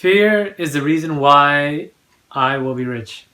Fear is the reason why I will be rich.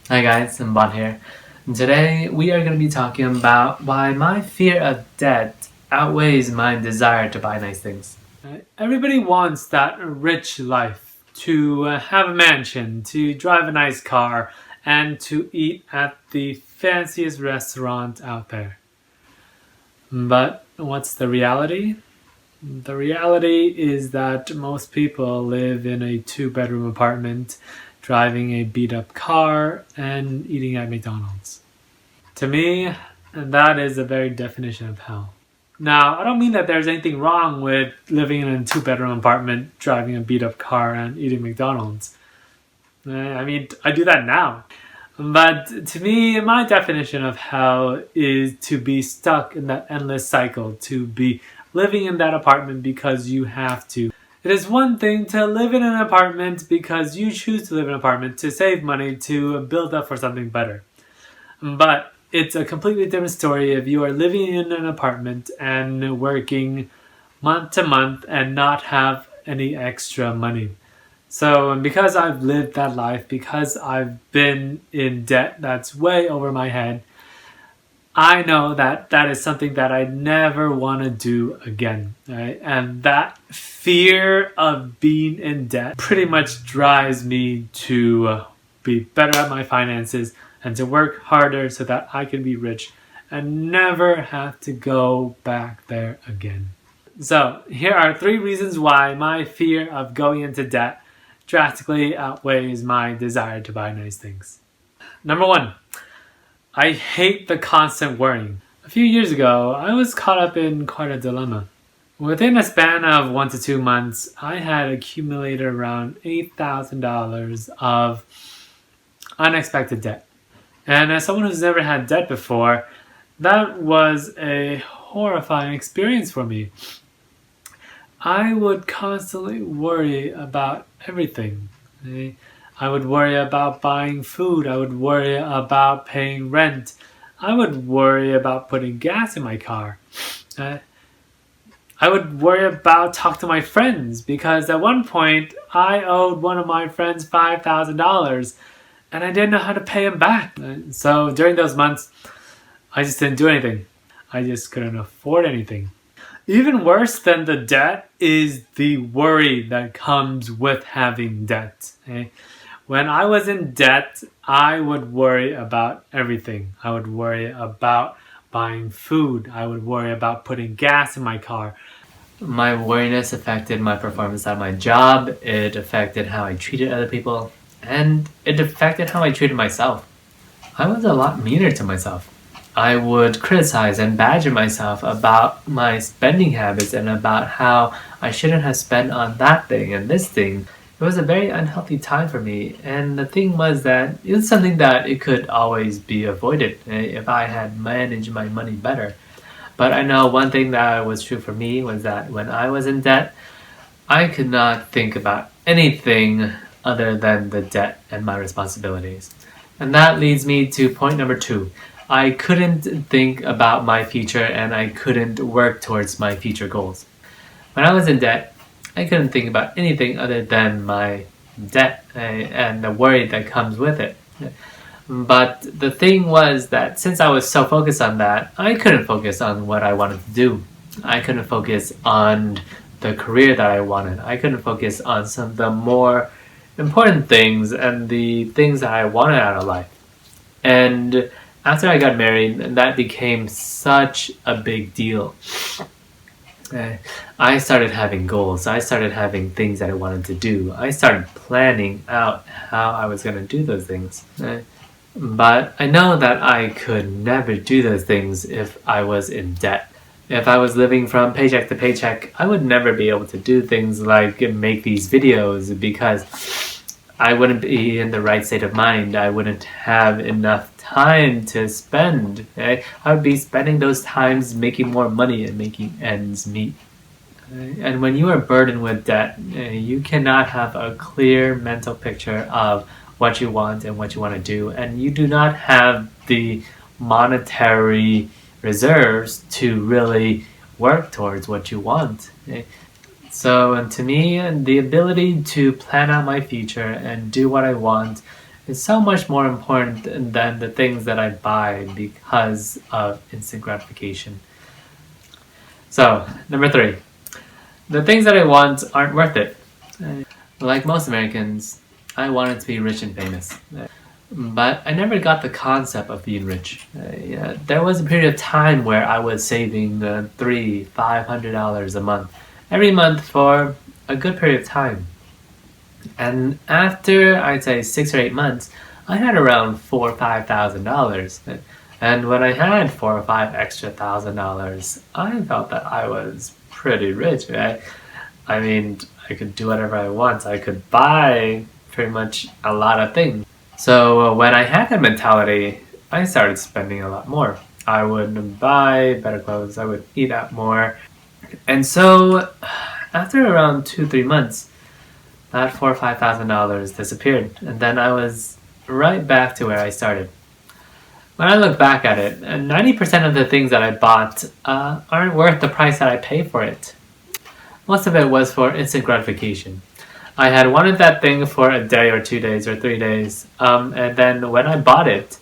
Hi guys, I'm Bon here. And today we are going to be talking about why my fear of debt outweighs my desire to buy nice things. Everybody wants that rich life, to have a mansion, to drive a nice car, and to eat at the fanciest restaurant out there. But what's the reality? The reality is that most people live in a 2-bedroom apartment, driving a beat-up car, and eating at McDonald's. To me, that is the very definition of hell. Now, I don't mean that there's anything wrong with living in a 2-bedroom apartment, driving a beat-up car, and eating McDonald's. I mean, I do that now. But to me, my definition of hell is to be stuck in that endless cycle, to be living in that apartment because you have to. It is one thing to live in an apartment because you choose to live in an apartment to save money, to build up for something better. But it's a completely different story if you are living in an apartment and working month to month and not have any extra money. So because I've lived that life, because I've been in debt that's way over my head, I know that that is something that I never want to do again, right? And that fear of being in debt pretty much drives me to be better at my finances and to work harder so that I can be rich and never have to go back there again. So here are 3 reasons why my fear of going into debt drastically outweighs my desire to buy nice things. Number 1. I hate the constant worrying. A few years ago, I was caught up in quite a dilemma. Within a span of 1 to 2 months, I had accumulated around $8,000 of unexpected debt. And as someone who's never had debt before, that was a horrifying experience for me. I would constantly worry about everything. I would worry about buying food. I would worry about paying rent. I would worry about putting gas in my car. I would worry about talking to my friends because at one point I owed one of my friends $5,000 and I didn't know how to pay him back. So during those months, I just didn't do anything. I just couldn't afford anything. Even worse than the debt is the worry that comes with having debt. When I was in debt, I would worry about everything. I would worry about buying food. I would worry about putting gas in my car. My worriness affected my performance at my job, it affected how I treated other people, and it affected how I treated myself. I was a lot meaner to myself. I would criticize and badger myself about my spending habits and about how I shouldn't have spent on that thing and this thing. It was a very unhealthy time for me, and the thing was that it was something that it could always be avoided if I had managed my money better. But I know one thing that was true for me was that when I was in debt, I could not think about anything other than the debt and my responsibilities. And that leads me to point number 2. I couldn't think about my future and I couldn't work towards my future goals. When I was in debt, I couldn't think about anything other than my debt and the worry that comes with it. But the thing was that since I was so focused on that, I couldn't focus on what I wanted to do. I couldn't focus on the career that I wanted. I couldn't focus on some of the more important things and the things that I wanted out of life. And after I got married, that became such a big deal. I started having goals. I started having things that I wanted to do. I started planning out how I was going to do those things. But I know that I could never do those things if I was in debt. If I was living from paycheck to paycheck, I would never be able to do things like make these videos because I wouldn't be in the right state of mind. I wouldn't have enough time to spend. I would be spending those times making more money and making ends meet. And when you are burdened with debt, you cannot have a clear mental picture of what you want and what you want to do, and you do not have the monetary reserves to really work towards what you want. So to me, the ability to plan out my future and do what I want is so much more important than the things that I buy because of instant gratification. So, number 3. The things that I want aren't worth it. Like most Americans, I wanted to be rich and famous. But I never got the concept of being rich. There was a period of time where I was saving $300-$500 a month every month for a good period of time. And after, I'd say 6 or 8 months, I had around $4,000 or $5,000. And when I had $4,000 or $5,000 extra, I felt that I was pretty rich, right? I mean, I could do whatever I want. I could buy pretty much a lot of things. So when I had that mentality, I started spending a lot more. I would buy better clothes. I would eat out more. And so after around 2-3 months, that $4,000 or $5,000 disappeared. And then I was right back to where I started. When I look back at it, 90% of the things that I bought aren't worth the price that I pay for it. Most of it was for instant gratification. I had wanted that thing for a day or 2 days or 3 days, and then when I bought it,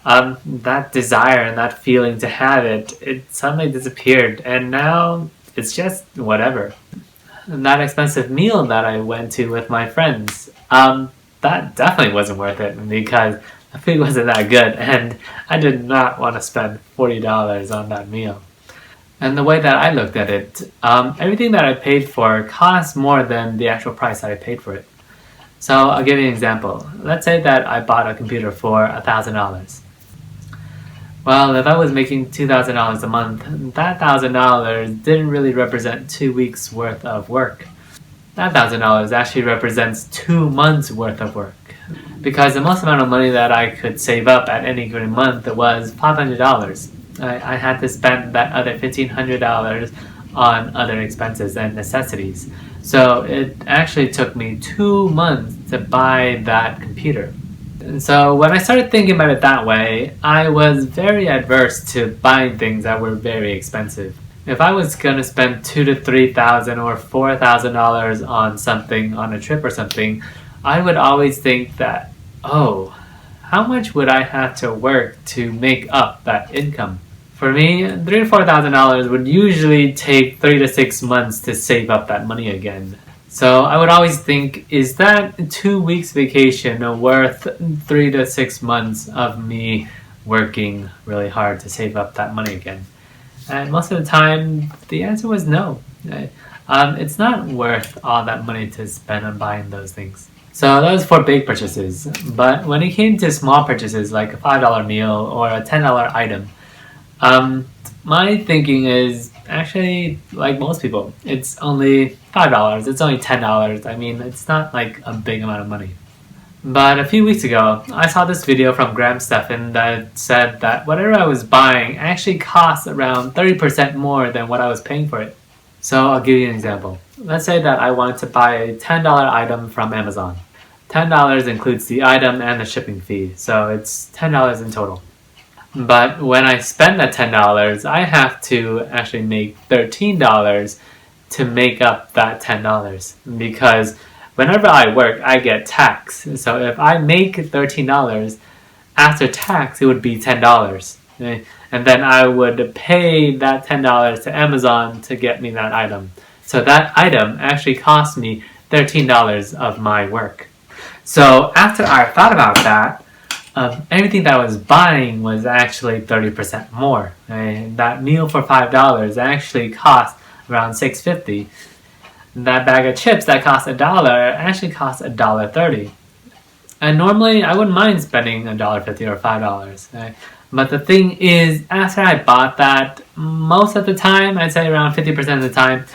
that desire and that feeling to have it suddenly disappeared, and now it's just whatever. And that expensive meal that I went to with my friends, that definitely wasn't worth it because the food wasn't that good, and I did not want to spend $40 on that meal. And the way that I looked at it, everything that I paid for cost more than the actual price that I paid for it. So I'll give you an example. Let's say that I bought a computer for $1,000. Well, if I was making $2,000 a month, that $1,000 didn't really represent 2 weeks worth of work. That $1,000 actually represents 2 months worth of work. Because the most amount of money that I could save up at any given month was $500. I had to spend that other $1,500 on other expenses and necessities. So it actually took me 2 months to buy that computer. And so when I started thinking about it that way, I was very adverse to buying things that were very expensive. If I was going to spend $2,000 to $3,000 or $4,000 on something, on a trip or something, I would always think that, oh, how much would I have to work to make up that income? For me, $3,000 to $4,000 would usually take 3 to 6 months to save up that money again. So I would always think, is that 2 weeks vacation worth 3 to 6 months of me working really hard to save up that money again? And most of the time, the answer was no. It's not worth all that money to spend on buying those things. So that was for big purchases. But when it came to small purchases like a $5 meal or a $10 item, my thinking is actually like most people. It's only $5, it's only $10. I mean, it's not like a big amount of money. But a few weeks ago, I saw this video from Graham Stephan that said that whatever I was buying actually costs around 30% more than what I was paying for it. So I'll give you an example. Let's say that I wanted to buy a $10 item from Amazon. $10 includes the item and the shipping fee, so it's $10 in total. But when I spend that $10, I have to actually make $13 to make up that $10 because whenever I work, I get tax. So if I make $13, after tax, it would be $10. Okay? And then I would pay that $10 to Amazon to get me that item. So that item actually cost me $13 of my work. So after I thought about that, everything that I was buying was actually 30% more. And that meal for $5 actually cost around $6.50. That bag of chips that cost $1 actually cost $1.30. And normally I wouldn't mind spending $1.50 or $5. Right? But the thing is, after I bought that, most of the time, I'd say around 50% of the time,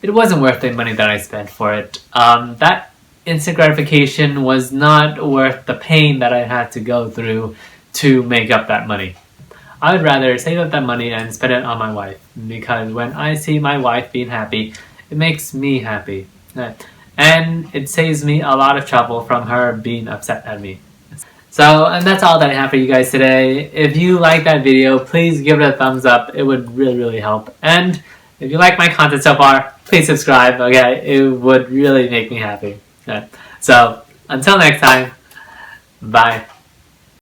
it wasn't worth the money that I spent for it. That instant gratification was not worth the pain that I had to go through to make up that money. I would rather save up that money and spend it on my wife, because when I see my wife being happy, it makes me happy. And it saves me a lot of trouble from her being upset at me. So, and that's all that I have for you guys today. If you like that video, please give it a thumbs up. It would really, really help. And If you like my content so far, please subscribe, okay? It would really make me happy. Okay? So, until next time, bye.